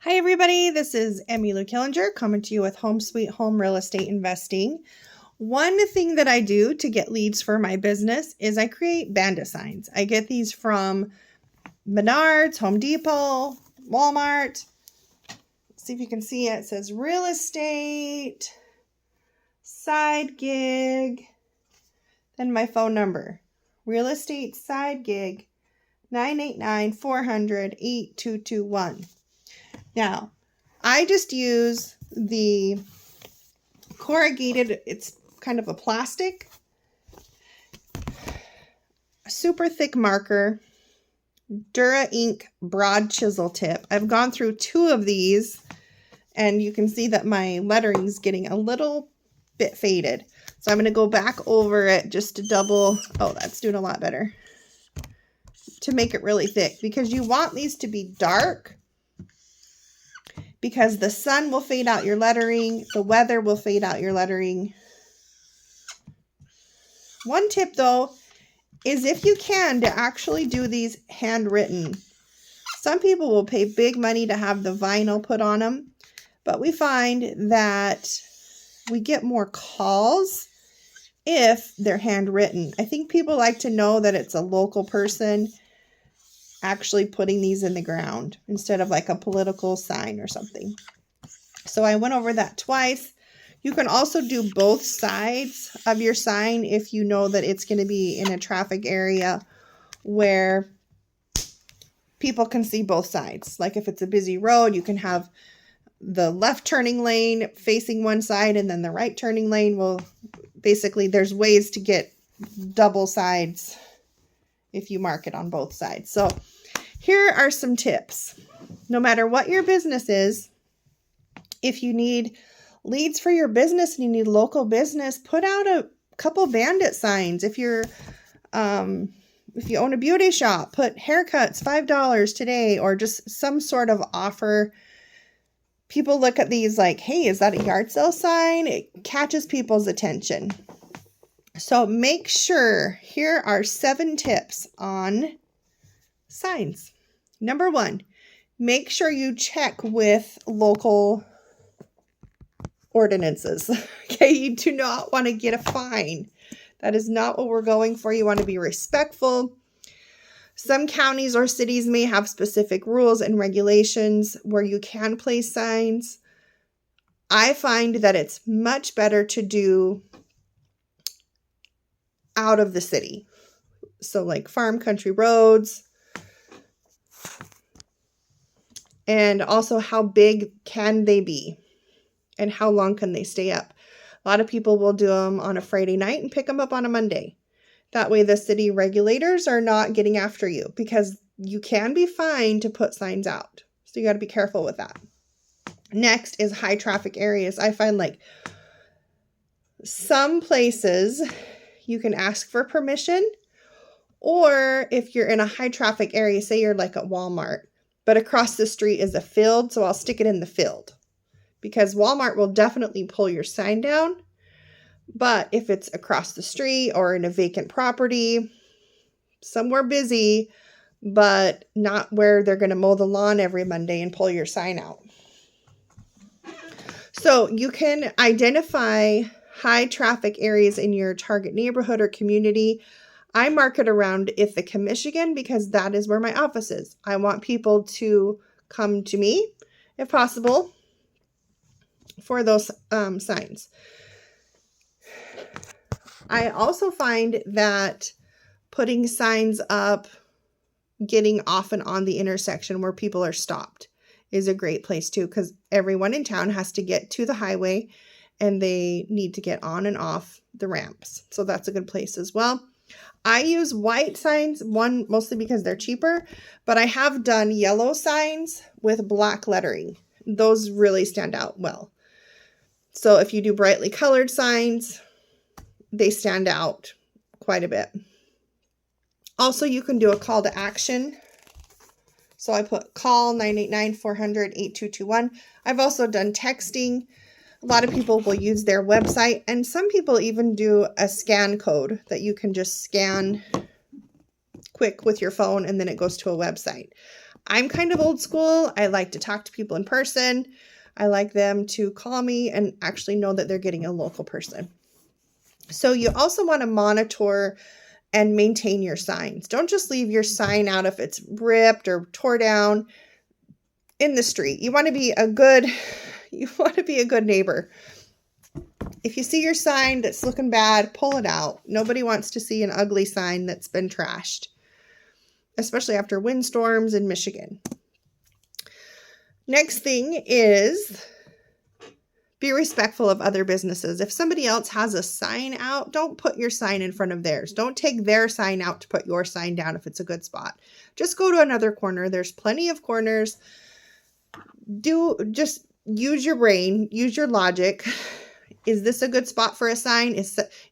Hi everybody, this is Emmy Lou Killinger coming to you with Home Sweet Home Real Estate Investing. One thing that I do to get leads for my business is I create bandit signs. I get these from Menards, Home Depot, Walmart. Let's see if you can see it. It says real estate, side gig, then my phone number. Real estate side gig 989-400-8221. Now, I just use the corrugated, it's kind of a plastic, super thick marker, Dura ink broad chisel tip. I've gone through 2 of these and you can see that my lettering is getting a little bit faded. So I'm going to go back over it just to double, oh, that's doing a lot better, to make it really thick because you want these to be dark. Because the sun will fade out your lettering, the weather will fade out your lettering. One tip though, is if you can to actually do these handwritten. Some people will pay big money to have the vinyl put on them, but we find that we get more calls if they're handwritten. I think people like to know that it's a local person actually putting these in the ground instead of like a political sign or something. So I went over that twice. You can also do both sides of your sign if you know that it's going to be in a traffic area where people can see both sides. Like if it's a busy road, you can have the left turning lane facing one side and then the right turning lane will basically, there's ways to get double sides if you mark it on both sides. So here are some tips. No matter what your business is, if you need leads for your business and you need local business, put out a couple bandit signs. If you own a beauty shop, put haircuts $5 today or just some sort of offer. People look at these like, hey, is that a yard sale sign? It catches people's attention. So make sure, here are 7 tips on signs. Number 1, make sure you check with local ordinances. Okay, you do not want to get a fine. That is not what we're going for. You want to be respectful. Some counties or cities may have specific rules and regulations where you can place signs. I find that it's much better to do out of the city. So like farm country roads. And also how big can they be? And how long can they stay up? A lot of people will do them on a Friday night and pick them up on a Monday. That way the city regulators are not getting after you because you can be fined to put signs out. So you got to be careful with that. Next is high traffic areas. I find like some places you can ask for permission, or if you're in a high traffic area, say you're like at Walmart, but across the street is a field, so I'll stick it in the field because Walmart will definitely pull your sign down. But if it's across the street or in a vacant property, somewhere busy, but not where they're going to mow the lawn every Monday and pull your sign out. So you can identify high traffic areas in your target neighborhood or community. I mark it around Ithaca, Michigan, because that is where my office is. I want people to come to me, if possible, for those signs. I also find that putting signs up, getting off and on the intersection where people are stopped is a great place too, because everyone in town has to get to the highway and they need to get on and off the ramps. So that's a good place as well. I use white signs, one, mostly because they're cheaper, but I have done yellow signs with black lettering. Those really stand out well. So if you do brightly colored signs, they stand out quite a bit. Also, you can do a call to action. So I put call 989-400-8221. I've also done texting. A lot of people will use their website, and some people even do a scan code that you can just scan quick with your phone and then it goes to a website. I'm kind of old school. I like to talk to people in person. I like them to call me and actually know that they're getting a local person. So you also want to monitor and maintain your signs. Don't just leave your sign out if it's ripped or tore down in the street. You want to be a good neighbor. If you see your sign that's looking bad, pull it out. Nobody wants to see an ugly sign that's been trashed, especially after windstorms in Michigan. Next thing is be respectful of other businesses. If somebody else has a sign out, don't put your sign in front of theirs. Don't take their sign out to put your sign down if it's a good spot. Just go to another corner. There's plenty of corners. Just use your brain, use your logic. Is this a good spot for a sign?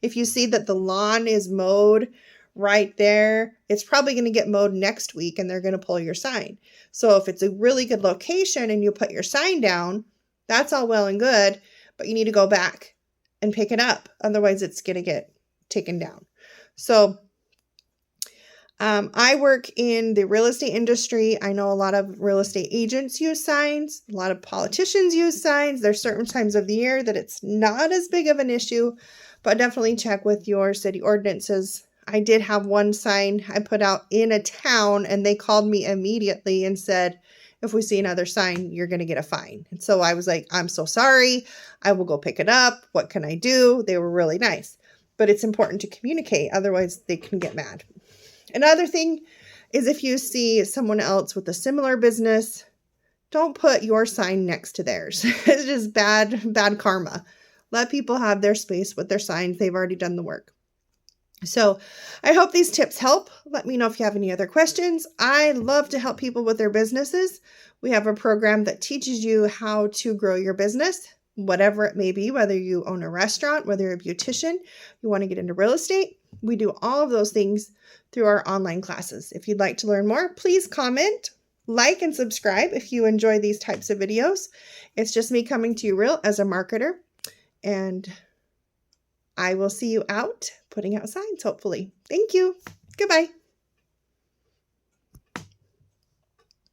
If you see that the lawn is mowed right there, it's probably going to get mowed next week and they're going to pull your sign. So if it's a really good location and you put your sign down, that's all well and good, but you need to go back and pick it up. Otherwise it's going to get taken down. So I work in the real estate industry. I know a lot of real estate agents use signs. A lot of politicians use signs. There's certain times of the year that it's not as big of an issue, but definitely check with your city ordinances. I did have one sign I put out in a town and they called me immediately and said, if we see another sign, you're going to get a fine. And so I was like, I'm so sorry. I will go pick it up. What can I do? They were really nice, but it's important to communicate. Otherwise they can get mad. Another thing is if you see someone else with a similar business, don't put your sign next to theirs. It's just bad karma. Let people have their space with their signs. They've already done the work. So I hope these tips help. Let me know if you have any other questions. I love to help people with their businesses. We have a program that teaches you how to grow your business, whatever it may be, whether you own a restaurant, whether you're a beautician, you want to get into real estate. We do all of those things through our online classes. If you'd like to learn more, please comment, like, and subscribe if you enjoy these types of videos. It's just me coming to you real as a marketer, and I will see you out putting out signs, hopefully. Thank you. Goodbye.